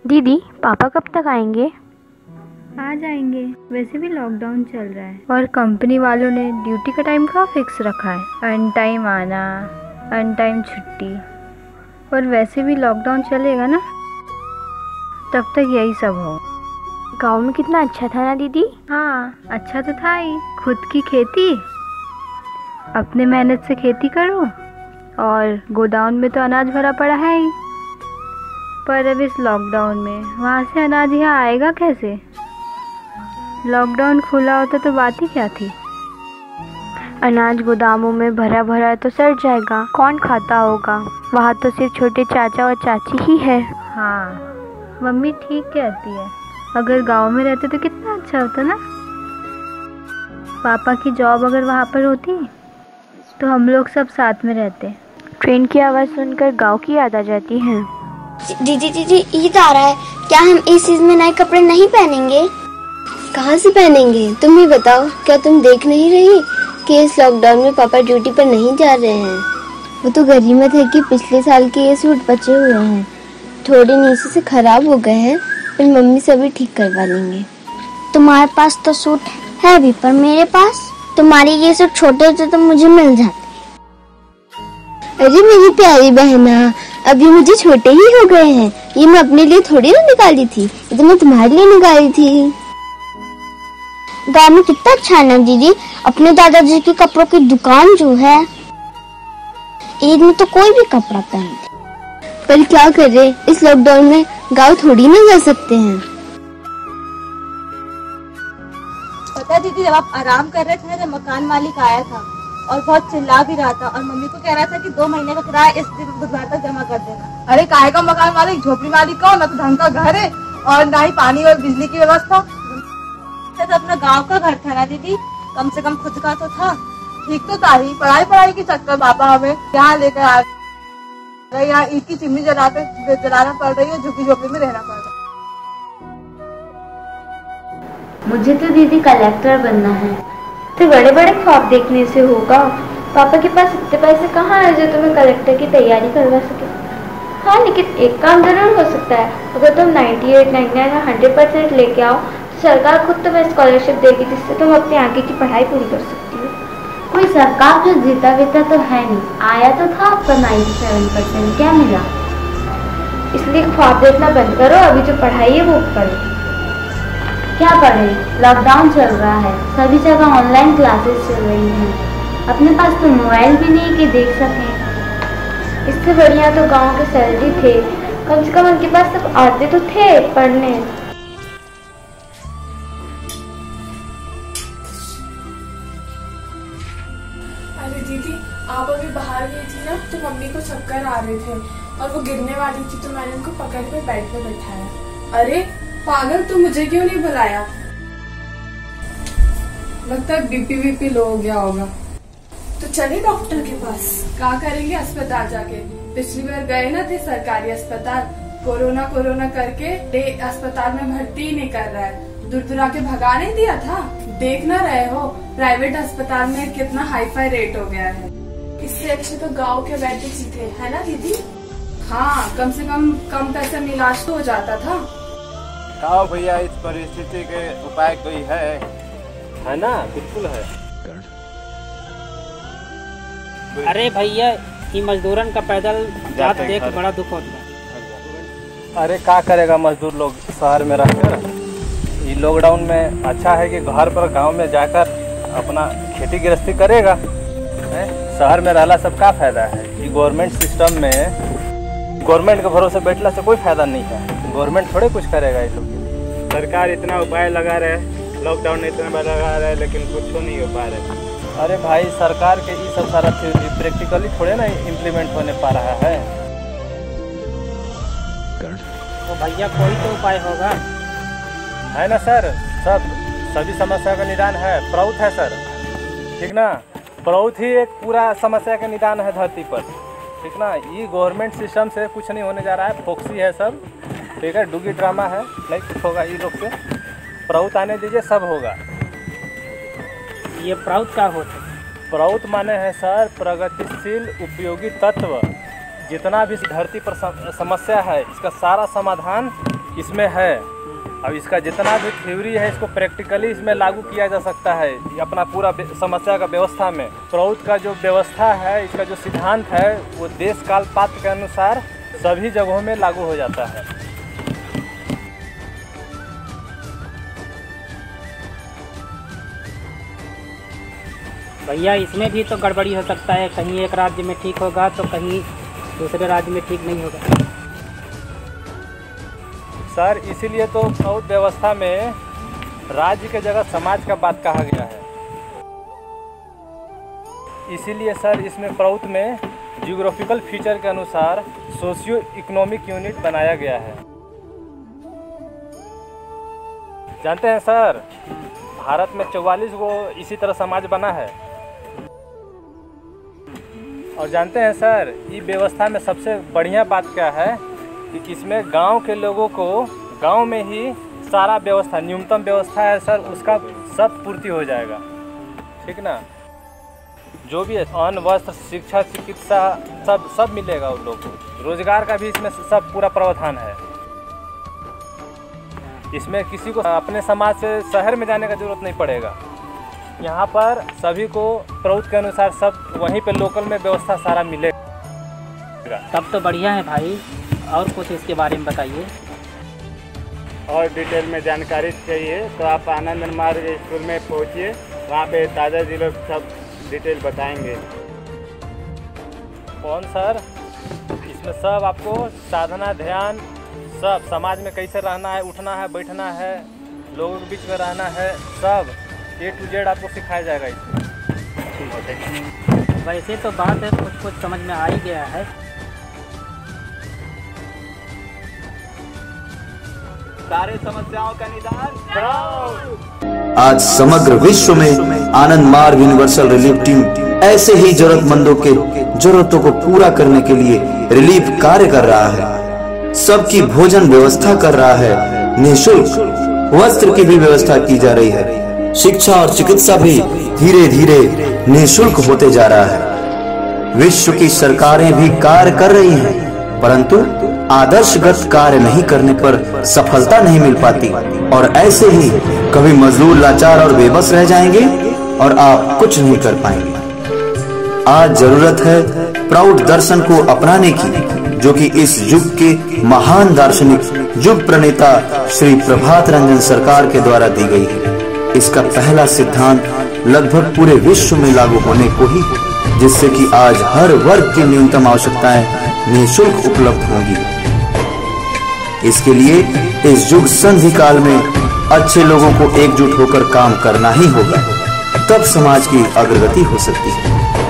दीदी पापा कब तक आएंगे? आ जाएंगे, वैसे भी लॉकडाउन चल रहा है और कंपनी वालों ने ड्यूटी का टाइम कहाँ फिक्स रखा है। अन टाइम आना, अन टाइम छुट्टी। और वैसे भी लॉकडाउन चलेगा ना, तब तक यही सब हो। गांव में कितना अच्छा था ना दीदी। हाँ, अच्छा तो था ही। खुद की खेती, अपने मेहनत से खेती करो, और गोदाम में तो अनाज भरा पड़ा है ही। पर अब इस लॉकडाउन में वहाँ से अनाज यहाँ आएगा कैसे? लॉकडाउन खुला होता तो बात ही क्या थी। अनाज गोदामों में भरा भरा तो सड़ जाएगा, कौन खाता होगा? वहाँ तो सिर्फ छोटे चाचा और चाची ही है। हाँ, मम्मी ठीक कहती है। अगर गांव में रहते तो कितना अच्छा होता ना। पापा की जॉब अगर वहाँ पर होती तो हम लोग सब साथ में रहते। ट्रेन की आवाज़ सुनकर गांव की याद आ जाती है। दीदी दीदी, ईद आ रहा है, क्या हम इस ईद में नए कपड़े नहीं पहनेंगे? कहाँ से पहनेंगे? तुम ही बताओ, क्या तुम देख नहीं रही कि इस लॉकडाउन में पापा ड्यूटी पर नहीं जा रहे हैं? वो तो गनीमत है कि पिछले साल के ये सूट बचे हुए हैं, थोड़े नीचे से खराब हो गए हैं, पर मम्मी सभी ठीक करवा लेंगे। तुम्हारे पास तो सूट है भी, पर मेरे पास तुम्हारे ये सूट छोटे होते तो मुझे मिल जाते। अरे मेरी प्यारी बहना, अभी मुझे छोटे ही हो गए हैं। ये मैं अपने लिए थोड़ी ना निकाली थी, ये तो मैं तुम्हारे लिए निकाली थी। गाँव में कितना अच्छा है ना दीदी। अपने दादाजी के कपड़ों की दुकान जो है, ईद में तो कोई भी कपड़ा पहनते। पर क्या करे, इस लॉकडाउन में गाँव थोड़ी ना जा सकते हैं। पता है दीदी, जब आप आराम कर रहे थे ना, जब मकान मालिक आया था और बहुत चिल्ला भी रहा था और मम्मी को कह रहा था कि 2 महीने का किराया इस दिन बुधवार तक जमा कर देना। अरे काहे का मकान मालिक, झोपड़ी मालिक का, ना तो ढंग का घर है और ना ही पानी और बिजली की व्यवस्था। तो अपना गांव का घर था ना दीदी, कम से कम खुद का तो था। ठीक तो था ही, पढ़ाई के चक्कर पापा हमें यहाँ लेकर आ गए। यहाँ ईद की चिमनी जलाना पड़ रही है, झुकी झोपड़ी में रहना पड़ रहा है। मुझे तो दीदी कलेक्टर बनना है। तो बड़े बड़े ख्वाब देखने से होगा। पापा के पास इतने पैसे कहाँ है जो तुम्हें कलेक्टर की तैयारी करवा सके। हाँ, लेकिन एक काम जरूर हो सकता है। अगर तुम 98, 99 या 100% लेके आओ तो सरकार खुद तुम्हें स्कॉलरशिप देगी, जिससे तुम अपने आगे की पढ़ाई पूरी कर सकती हो। कोई सरकार जो जीता वीता तो है नहीं, आया तो था पर 97%, क्या मिला? इसलिए ख्वाब देखना बंद करो, अभी जो पढ़ाई है वो करो। क्या पढ़े, लॉकडाउन चल रहा है, सभी जगह ऑनलाइन क्लासेस चल रही हैं। अपने पास तो मोबाइल भी नहीं कि देख सकें। इससे बढ़िया तो गांव के सैलरी थे, कम से कम उनके पास सब आते तो थे पढ़ने। अरे दीदी, आप अभी बाहर गई थी ना, तो मम्मी को चक्कर आ रहे थे और वो गिरने वाली थी, तो मैंने उनको पकड़ के बेड पे बैठाया। अरे पागल, तू मुझे क्यों नहीं बुलाया? लगता है बीपी लो हो गया होगा। तो चले डॉक्टर के पास, क्या करेंगे अस्पताल जाके। पिछली बार गए ना थे सरकारी अस्पताल, कोरोना करके अस्पताल में भर्ती ही नहीं कर रहा है, दूर के भगा नहीं दिया था। देख ना रहे हो प्राइवेट अस्पताल में कितना हाईफाई रेट हो गया है। इससे अच्छे तो गाँव के वैद्य जी थे, है ना दीदी? हाँ, कम से कम पैसे में इलाज तो हो जाता था। आओ भैया, इस परिस्थिति के उपाय कोई है ना? बिल्कुल है। अरे भैया, ये मजदूरन का पैदल जात देख बड़ा दुख होता है। अरे क्या करेगा मजदूर लोग शहर में रहकर। ये लॉकडाउन में अच्छा है कि घर पर गांव में जाकर अपना खेती गृहस्थी करेगा। शहर में रहला सब का फायदा है? ये गवर्नमेंट सिस्टम में गवर्नमेंट के भरोसे बैठला से कोई फायदा नहीं है। गवर्नमेंट थोड़े कुछ करेगा। ये लोग सरकार इतना उपाय लगा रहे, लॉकडाउन में इतना लगा रहे, लेकिन कुछ नहीं हो पा रहा है। अरे भाई, सरकार के ये सब सारा प्रैक्टिकली थोड़े ना इम्प्लीमेंट होने पा रहा है। तो भैया कोई तो उपाय होगा, है ना सर? सभी समस्या का निदान है, प्रौथ है सर, ठीक ना? प्रौथ ही एक पूरा समस्या का निदान है धरती पर, ठीक ना? ये गवर्नमेंट सिस्टम से कुछ नहीं होने जा रहा है, फोक्सी है सब, ठीक है? डुगी ड्रामा है, नहीं कुछ होगा ये लोग से। प्रौथ आने दीजिए, सब होगा। ये प्रौथ क्या होता है? प्रौथ माने है सर प्रगतिशील उपयोगी तत्व। जितना भी धरती पर समस्या है, इसका सारा समाधान इसमें है। अब इसका जितना भी थ्योरी है इसको प्रैक्टिकली इसमें लागू किया जा सकता है अपना पूरा समस्या का व्यवस्था में। प्रौद्ध का जो व्यवस्था है, इसका जो सिद्धांत है, वो देश काल पात्र के अनुसार सभी जगहों में लागू हो जाता है। भैया इसमें भी तो गड़बड़ी हो सकता है, कहीं एक राज्य में ठीक होगा तो कहीं दूसरे राज्य में ठीक नहीं होगा। सर इसीलिए तो प्रौद्ध व्यवस्था में राज्य के जगह समाज का बात कहा गया है। इसीलिए सर इसमें प्रौद्ध में जियोग्राफिकल फीचर के अनुसार सोशियो इकोनॉमिक यूनिट बनाया गया है। जानते हैं सर, भारत में 44 गो इसी तरह समाज बना है। और जानते हैं सर, ये व्यवस्था में सबसे बढ़िया बात क्या है कि इसमें गांव के लोगों को गांव में ही सारा व्यवस्था, न्यूनतम व्यवस्था है सर, उसका सब पूर्ति हो जाएगा। ठीक ना? जो भी है अन्न, वस्त्र, शिक्षा, चिकित्सा सब मिलेगा उन लोगों को। रोजगार का भी इसमें सब पूरा प्रावधान है। इसमें किसी को अपने समाज से शहर में जाने का जरूरत नहीं पड़ेगा। यहाँ पर सभी को प्रौद्ध के अनुसार सब वहीं पे लोकल में व्यवस्था सारा मिलेगा। तब तो बढ़िया है भाई, और कुछ इसके बारे में बताइए। और डिटेल में जानकारी चाहिए तो आप आनंद मार्ग स्कूल में पहुँचिए, वहाँ पे दादाजी लोग सब डिटेल बताएंगे। कौन सर? इसमें सब आपको साधना, ध्यान, सब समाज में कैसे रहना है, उठना है, बैठना है, लोगों के बीच में रहना है, सब A to Z आपको सिखाया जाएगा इसमें। वैसे तो बात है, कुछ समझ में आ ही गया है। सारे समस्याओं का निदान। आज समग्र विश्व में आनंद मार्ग यूनिवर्सल रिलीफ टीम ऐसे ही जरूरतमंदों के जरूरतों को पूरा करने के लिए रिलीफ कार्य कर रहा है। सबकी भोजन व्यवस्था कर रहा है, निःशुल्क वस्त्र की भी व्यवस्था की जा रही है। शिक्षा और चिकित्सा भी धीरे धीरे निःशुल्क होते जा रहा है। विश्व की सरकारें भी कार्य कर रही हैं, परंतु आदर्शगत कार्य नहीं करने पर सफलता नहीं मिल पाती और ऐसे ही कभी मजदूर लाचार और बेबस रह जाएंगे और आप कुछ नहीं कर पाएंगे। आज जरूरत है प्रौद्ध दर्शन को अपनाने की, जो कि इस युग के महान दार्शनिक, युग प्रणेता श्री प्रभात रंजन सरकार के द्वारा दी गई है। इसका पहला सिद्धांत लगभग पूरे विश्व में लागू होने को ही, जिससे कि आज हर वर्ग की न्यूनतम आवश्यकताएं निःशुल्क उपलब्ध होंगी। इसके लिए इस युग संधि काल में अच्छे लोगों को एकजुट होकर काम करना ही होगा, तब समाज की अग्रगति हो सकती है।